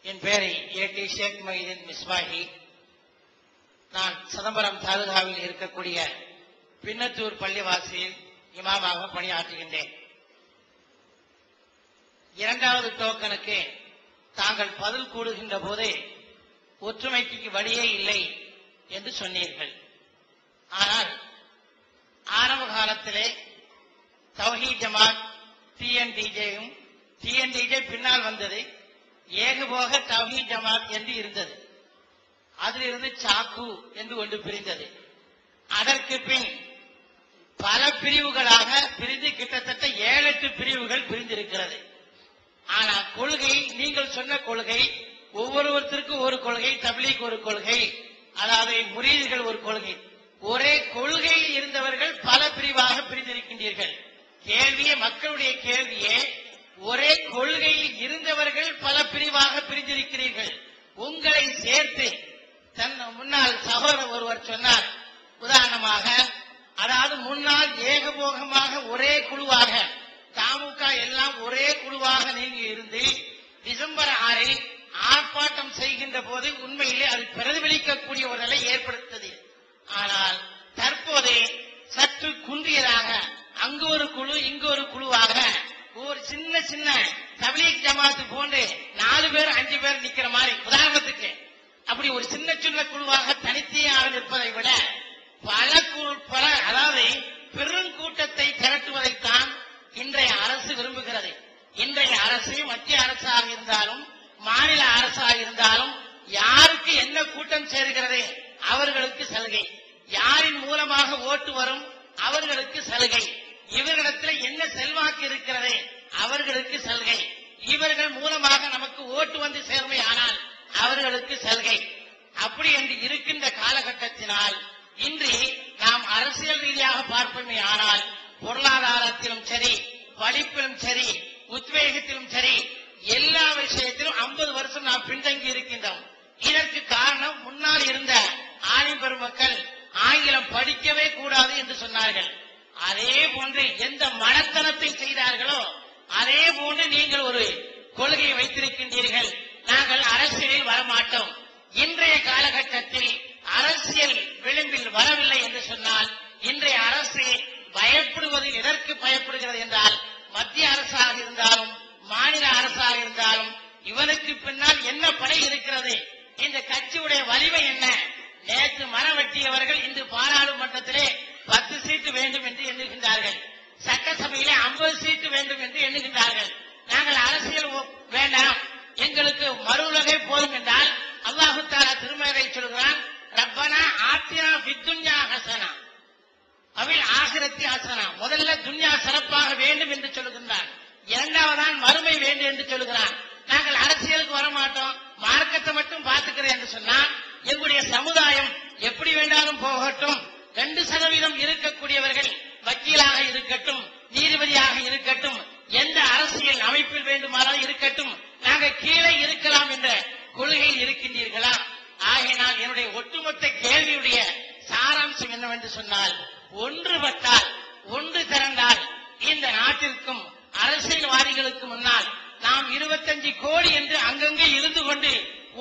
என் பெயரை ஏ.டி. ஷேக் மொய்தீன் மிஸ்பாஹி. நான் சிதம்பரம் தாலுகாவில் இருக்கக்கூடிய பின்னத்தூர் பள்ளிவாசியில் இமாமாக பணியாற்றுகின்றேன். இரண்டாவது டோக்கனுக்கு தாங்கள் பதில் கூறுகின்ற போது ஒற்றுமைக்கு வழியே இல்லை என்று சொன்னீர்கள். ஆனால் ஆரம்ப காலத்திலே தௌஹீத் ஜமாத் டிஎன்டிஜேயும் டிஎன்டிஜே பின்னால் வந்தது, ஏகபோக தௌஹீத் ஜமாத் என்று இருந்தது. அதிலிருந்து சாக்கு என்று ஒன்று பிரிந்தது. அதற்கு பின் பல பிரிவுகளாக பிரிந்து கிட்டத்தட்ட 7-8 பிரிவுகள் பிரிந்திருக்கிறது. ஆனால் கொள்கை, நீங்கள் சொன்ன கொள்கை, ஒவ்வொருவருத்திற்கும் ஒரு கொள்கை, தப்லீக் ஒரு கொள்கை, அதாவது முரீதுகள் ஒரு கொள்கை. ஒரே கொள்கையில் இருந்தவர்கள் பல பிரிவாக பிரிந்திருக்கின்றீர்கள். கேள்வியே, மக்களுடைய கேள்வியே, ஒரே கொள்கையில் இருந்தவர்கள் பல பிரிவாக பிரிந்திருக்கிறீர்கள். உங்களை சேர்த்து தன் முன்னாள் சகோதரர் ஒருவர் சொன்னார், உதாரணமாக, அதாவது முன்னால் ஏகபோகமாக ஒரே குழுவாக தமுக எல்லாம் ஒரே குழுவாக நீங்க இருந்து டிசம்பர் 6 ஆர்ப்பாட்டம் செய்கின்ற போது உண்மையிலே அது பிரதிபலிக்கக்கூடிய ஒரு நிலை ஏற்படுத்தது. ஆனால் தற்போது சற்று குன்றியதாக அங்கு ஒரு குழு இங்கு ஒரு குழுவாக ஒரு சின்ன சின்ன தப்லீக் ஜமாத் போன்று 4 பேர் 5 பேர் நிக்கிற மாதிரி, உதாரணத்துக்கு அப்படி ஒரு சின்ன சின்ன குழுவாக தனித்தையாக நிற்பதை விட பல அதாவது பெருங்கூட்டத்தை திரட்டுவதைத்தான் இன்றைய அரசு விரும்புகிறது. இன்றைய அரசு மத்திய அரசாக இருந்தாலும் மாநில அரசாக இருந்தாலும் யாருக்கு என்ன கூட்டம் சேர்கிறது அவர்களுக்கு சலுகை, யாரின் மூலமாக ஓட்டு வரும் அவர்களுக்கு சலுகை, இவர்களிடத்தில் என்ன செல்வாக்கு இருக்கிறது அவர்களுக்கு சலுகை, இவர்கள் மூலமாக நமக்கு ஓட்டு வந்து சேர்மை ஆனால் அவர்களுக்கு சலுகை. அப்படி என்று இருக்கின்ற காலகட்டத்தினால் இன்று நாம் அரசியல் ரீதியாக பார்ப்போமே ஆனால் பொருளாதாரத்திலும் சரி, படிப்பிலும் சரி, உத்வேகத்திலும் சரி, எல்லா விஷயத்திலும் 50 வருஷம் நாம் பின்தங்கி இருக்கின்றோம். இதற்கு காரணம் முன்னால் இருந்த ஆலிம் பெருமக்கள் ஆங்கிலம் படிக்கவே கூடாது என்று சொன்னார்கள். அதே போன்று எந்த மனத்தனத்தை செய்தார்களோ அதே போன்று நீங்கள் ஒரு கொள்கையை வைத்திருக்கின்றீர்கள், நாங்கள் அரசியலில் வரமாட்டோம். இன்றைய காலகட்டத்தில் அரசியல் விளிம்பில் வரவில்லை என்று சொன்னால் இன்றைய அரசு பயப்படுவதில் எதற்கு பயப்படுகிறது என்றால், மத்திய அரசாக இருந்தாலும் மாநில அரசாக இருந்தாலும் இவனுக்கு பின்னால் என்ன படை இருக்கிறது, இந்த கட்சியுடைய வலிமை என்ன. நேற்று மரம் வெட்டியவர்கள் இன்று பாராளுமன்றத்திலே 10 சீட்டு வேண்டும் என்று எண்ணுகின்றார்கள், சட்டசபையிலே 50 சீட்டு வேண்டும் என்று எண்ணுகின்றார்கள். நாங்கள் அரசியல் வேண்டாம், எங்களுக்கு மறுவுலகை போதும் என்றால் அல்லாஹு தஆலா திருமறை சொல்கிறான், ரப்பனா ஆத்தினா ஃபித்துன்யா ஹஸனா அவில் ஆகிரத்தி ஹஸனா. முதல்ல துன்யா சிறப்பாக வேண்டும் என்று சொல்லுகின்றான், இரண்டாவதான் மறுமை வேண்டும் என்று சொல்லுகிறான். நாங்கள் அரசியலுக்கு வரமாட்டோம், மார்க்கத்தை மட்டும் பார்த்துக்கிறேன் என்று சொன்னால் எங்களுடைய சமுதாயம் எப்படி வேண்டாலும் போகட்டும். 2% இருக்கக்கூடியவர்கள் வக்கீலாக இருக்கட்டும், நீதிபதியாக இருக்கட்டும், எந்த அரசியல் அமைப்பில் வேண்டுமானாலும் இருக்கட்டும், நாங்கள் கீழே இருக்கலாம் என்ற கொள்கையில் இருக்கின்றீர்களா? ஆகையினால் என்னுடைய ஒட்டுமொத்த கேள்வியுடைய சாராம்சம் என்னவென்று சொன்னால், ஒன்றுபட்டால், ஒன்று திரண்டால் இந்த நாட்டிற்கும் அரசியல்வாதிகளுக்கு முன்னால் நாம் 25 கோடி என்று அங்கங்கே இருந்து கொண்டு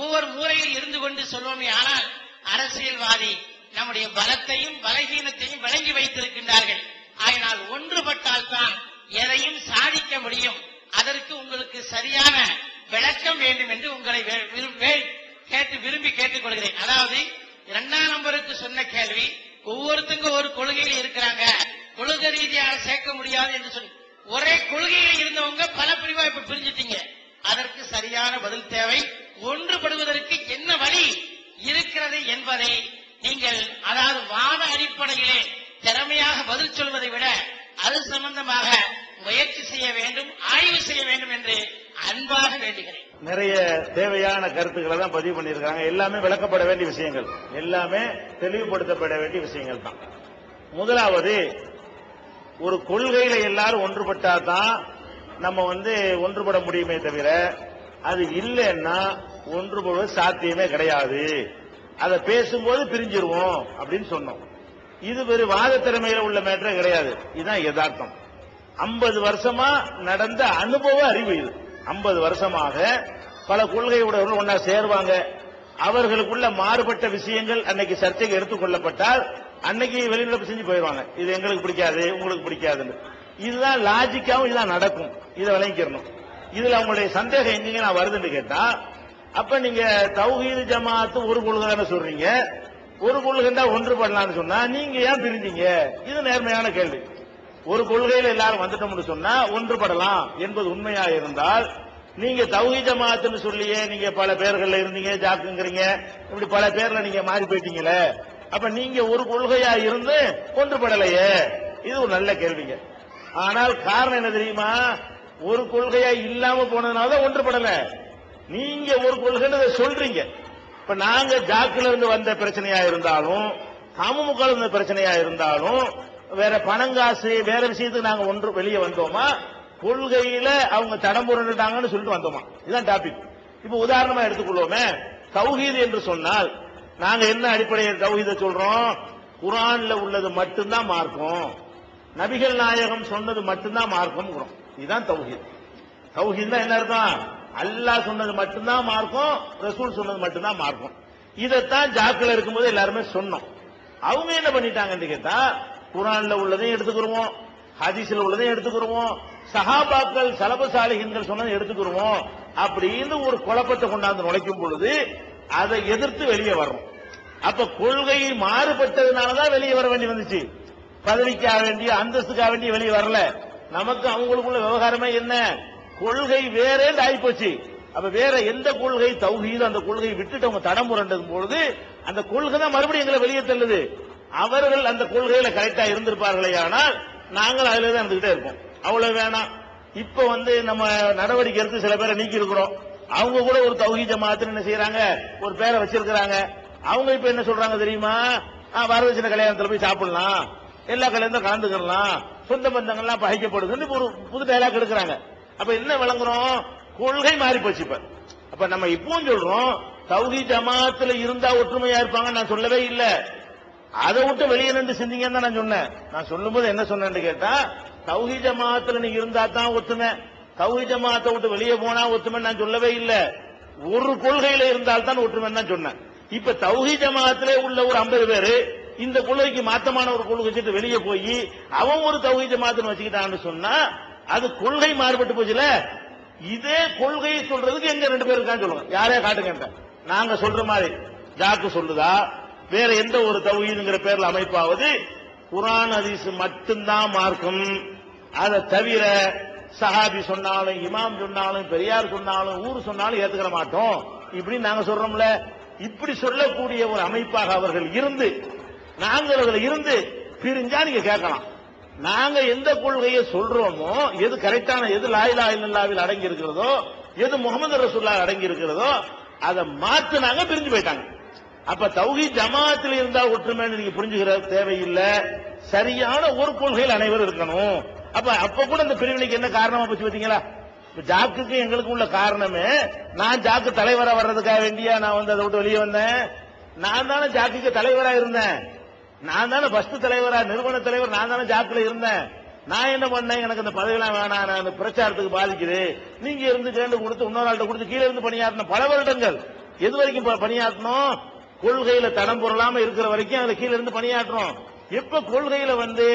ஒவ்வொரு மூலையில் இருந்து கொண்டு சொல்வோமே ஆனால் அரசியல்வாதி நம்முடைய பலத்தையும் பலகீனத்தையும் விளங்கி வைத்திருக்கின்றார்கள். ஆகையினால் ஒன்றுபட்டால் தான் எதையும் சாதிக்க முடியும். அதற்கு உங்களுக்கு சரியான விளக்கம் வேண்டும் என்று உங்களை விரும்பி கேட்டுக்கொள்கிறேன். அதாவது 2ஆம் நம்பருக்கு சொன்ன கேள்வி, ஒவ்வொருத்தருக்கும் ஒரு கொள்கையில் இருக்கிறாங்க, கொள்கை ரீதியாக சேர்க்க முடியாது என்று சொல்லி ஒரே கொள்கையில் இருந்தவங்க பல பிரிவா இப்ப பிரிஞ்சிட்டீங்க. அதற்கு சரியான பதில் தேவை. ஒன்றுபடுவதற்கு என்ன வழி இருக்கிறது என்பதை நீங்கள், அதாவது வாத அடிப்படையிலே திறமையாக பதில் சொல்வதை விட அது சம்பந்தமாக முயற்சி செய்ய வேண்டும், ஆய்வு செய்ய வேண்டும் என்று அன்பாக வேண்டுகிறேன். நிறைய தேவையான கருத்துக்களை தான் பதிவு பண்ணியிருக்காங்க. எல்லாமே விளக்கப்பட வேண்டிய விஷயங்கள், எல்லாமே தெளிவுபடுத்தப்பட வேண்டிய விஷயங்கள் தான். முதலாவது, ஒரு கொள்கையில எல்லாரும் ஒன்றுபட்டாதான் நம்ம ஒன்றுபட முடியுமே தவிர அது இல்லைன்னா ஒன்றுபடுவது சாத்தியமே கிடையாது. அதை பேசும்போது பிரிஞ்சிருவோம் அப்படின்னு சொன்னோம். இது ஒரு வாத திறமையில உள்ள மேட்டரே கிடையாது. இதுதான் யதார்த்தம். 50 வருஷமா நடந்த அனுபவ அறிவு இது. 50 வருஷமாக பல கொள்கை உடையவர்கள் ஒன்னா சேருவாங்க. அவர்களுக்குள்ள மாறுபட்ட விஷயங்கள் அன்னைக்கு சர்ச்சைக்கு எடுத்துக்கொள்ளப்பட்டால் அன்னைக்கு வெளிநடப்பு செஞ்சு போயிடுவாங்க. இது எங்களுக்கு பிடிக்காது, உங்களுக்கு பிடிக்காதுன்னு. இதுதான் லாஜிக்காவும் இதுதான் நடக்கும். இதை விளங்கிக்கணும். இதுல அவங்களுடைய சந்தேகம் எங்கீங்க நான் வருதுன்னு கேட்டா, அப்ப நீங்க தௌஹீது ஜமாஅத்து ஒரு கொள்கை தானே சொல்றீங்க, ஒரு கொள்கைண்டா ஒன்று பண்ணலாம்னு சொன்னா நீங்க ஏன் பிரிஞ்சீங்க? இது நேர்மையான கேள்வி. ஒரு கொள்கையில எல்லாரும் வந்துட்டோம்னு சொன்னா ஒன்றுபடலாம் என்பது உண்மையா இருந்தால், நீங்க தௌஹீத் ஜமாஅத்துன்னு சொல்லியே நீங்க பல பேர்கள்ல இருந்தீங்க, ஜாக்குங்கிறீங்க, இப்படி பல பேர்ல நீங்க மாறி போயிட்டீங்களே, அப்ப நீங்க ஒரு கொள்கையா இருந்து ஒன்றுபடலையே? இது ஒரு நல்ல கேள்விங்க. ஆனால் காரணம் என்ன தெரியுமா? ஒரு கொள்கையா இல்லாம போனதுனாலதான் ஒன்றுபடல. நீங்க ஒரு கொள்கைன்னு சொல்றீங்க. இப்ப நாங்க ஜாக்குல இருந்து வந்த பிரச்சனையா இருந்தாலும், அமமுக இருந்த பிரச்சனையா இருந்தாலும், வேற பணங்காசு வேற விஷயத்துக்கு நாங்க ஒன்று வெளியே வந்தோமா, கொள்கையில அவங்க தடம் புரண்டுட்டாங்கன்னு சொல்லிட்டு வந்தோமா? இதுதான் டாபிக். இப்ப உதாரணமா எடுத்துக்கொள்வோமே, தௌஹீத் என்று சொன்னால் நாங்க என்ன அடிப்படையில் தௌஹீத சொல்றோம்? குர்ஆன்ல உள்ளது மட்டும்தான் மார்க்கம், நபிகள் நாயகம் சொன்னது மட்டும்தான் மார்க்கம். இதுதான் தௌஹீத். தௌஹீத் என்ன அர்த்தம்? அல்லாஹ் சொன்னது மட்டும்தான் மார்க்கம், ரசூல் சொன்னது மட்டும்தான் மார்க்கம். இதைத்தான் ஜாக்கில் இருக்கும்போது எல்லாருமே சொன்னோம். அவங்க என்ன பண்ணிட்டாங்கன்னு கேட்டா, குர்ஆன்ல உள்ளதையும் எடுத்துக்கிறோம், ஹதீஸ்ல உள்ளதையும் எடுத்துக்கிறோம், சஹாபாக்கள் சலபசாலிஹின்கள் சொன்னதை எடுத்துக்கிறோம் அப்படின்னு ஒரு குழப்பத்தை கொண்டாந்து நுழைக்கும் பொழுது அதை எதிர்த்து வெளியே வர்றோம். அப்ப கொள்கை மாறுபட்டதுனாலதான் வெளியே வர வேண்டி வந்துச்சு. பதவிக்காக வேண்டிய அந்தஸ்துக்காக வேண்டிய வெளியே வரல. நமக்கு அவங்களுக்குள்ள விவகாரமே என்ன? கொள்கை வேறே ஆயிப்போச்சு. அப்ப வேற எந்த கொள்கை தௌஹீத், அந்த கொள்கையை விட்டுட்டு அவங்க தடம் புரண்டது பொழுது அந்த கொள்கை தான் மறுபடியும் எங்களை வெளியே தள்ளுது. அவர்கள் அந்த கொள்கையில கரெக்டா இருந்திருப்பார்களே, ஆனால் நாங்கள் அதுல தான் இருந்துகிட்டே இருப்போம். அவ்வளவு வேணாம். இப்ப நம்ம நடவடிக்கை எடுத்து சில பேரை நீக்கி இருக்கிறோம். அவங்க கூட ஒரு தௌஹீத் ஜமாஅத்துன்னு என்ன செய்யறாங்க, ஒரு பேரை வச்சிருக்கிறாங்க. அவங்க இப்ப என்ன சொல்றாங்க தெரியுமா? வரதட்சணை கல்யாணத்துல போய் சாப்பிடலாம், எல்லா கல்யாணத்தையும் கலந்துக்கலாம், சொந்த பந்தங்கள்லாம் பகைக்கப்படுதுன்னு ஒரு புது டயலாக் எடுக்கிறாங்க. அப்ப என்ன விளங்குறோம்? கொள்கை மாறி போச்சு. அப்ப நம்ம இப்பவும் சொல்றோம், தௌஹீத் ஜமாஅத்துல இருந்தா ஒற்றுமையா இருப்பாங்க நான் சொல்லவே இல்லை. அதை விட்டு வெளியே நின்று சிந்திங்கன்னு தான் நான் சொன்னேன். நான் சொல்லும் போது என்ன சொன்னேன்னு கேட்டா, தௌஹீத் ஜமாஅத்துல நீங்க இருந்தா தான் ஒத்துமை, தௌஹீத் ஜமாஅத்தை விட்டு வெளியே போனா ஒத்துமை நான் சொல்லவே இல்லை. ஒரு கொள்கையில இருந்தால்தான் ஒற்றுமைன்னு தான் சொன்னேன். இப்ப தௌஹீத் ஜமாஅத்திலே உள்ள ஒரு 50 பேரு இந்த கொள்கைக்கு மாத்தமான ஒரு கொள்கை வச்சுட்டு வெளியே போய் அவன் ஒரு தௌஹீத் ஜமாஅத்துன்னு வச்சுக்கிட்டான்னு சொன்னா அது கொள்கை மாறுபட்டு போச்சுல. இதே கொள்கையை சொல்றதுக்கு எங்க 2 பேர் இருக்கான்னு சொல்லுங்க, யாரே காட்டுங்க. நாங்க சொல்ற மாதிரி ஜாக்கு சொல்லுதா, வேற எந்த ஒரு தௌஹீதுங்கிற பேர்ல அமைப்பாவது குர்ஆன் ஹதீஸ் மட்டும்தான் மார்க்கம், அதை தவிர சஹாபி சொன்னாலும், இமாம் சொன்னாலும், பெரியார் சொன்னாலும், ஊர் சொன்னாலும் ஏத்துக்கிற மாட்டோம் இப்படி நாங்க சொல்றோம்ல. இப்படி சொல்லக்கூடிய ஒரு அமைப்பாக அவர்கள் இருந்து நாங்கள் அதுல இருந்து பிரிஞ்சா நீங்க கேட்கலாம். நாங்க எந்த கொள்கையை சொல்றோமோ, எது கரெக்டான, எது லா இலாஹ இல்லல்லாஹ்வில் அடங்கி இருக்கிறதோ, எது முஹம்மது ரசூலுல்லாஹ் அடங்கி இருக்கிறதோ அதை மாத்துனாங்க, பிரிஞ்சு போயிட்டாங்க. அப்ப தௌஹீத் ஜமாஅத்தில் இருந்தா ஒற்றுமைன்னு நீங்க புரிஞ்சுக்கிற தேவையில்லை. சரியான ஒரு கொள்கையில் அனைவரும் இருக்கணும். அப்ப கூட இந்த பிரிவினைக்கு என்ன காரணமா போச்சு பாத்தீங்களா? ஜாக்குக்கு எங்களுக்கு உள்ள காரணமே, நான் ஜாக்கு தலைவரா வர்றதுக்காக வேண்டியா நான் அதை விட்டு வெளியே வந்தேன். நான் தானே ஜாக்குக்கு தலைவரா இருந்தேன், நான் தானே ஃபர்ஸ்ட் தலைவரா, நிறுவன தலைவர் நான் தானே ஜாக்குல இருந்தேன். நான் என்ன பண்ணேன்? எனக்கு அந்த பதவியெல்லாம் வேணாம், நான் அந்த பிரச்சாரத்துக்கு பாதிக்குது, நீங்க இருந்து கேண்டு கொடுத்து இன்னொரு ஆள்கிட்ட கொடுத்து கீழே இருந்து பணியாற்றின பல வருடங்கள். எது வரைக்கும் பணியாற்றணும்? கொள்கையில தடம் பொருளாம இருக்கிற வரைக்கும் அதுல கீழே இருந்து பணியாற்றணும். எப்ப கொள்கையில பொண்ணு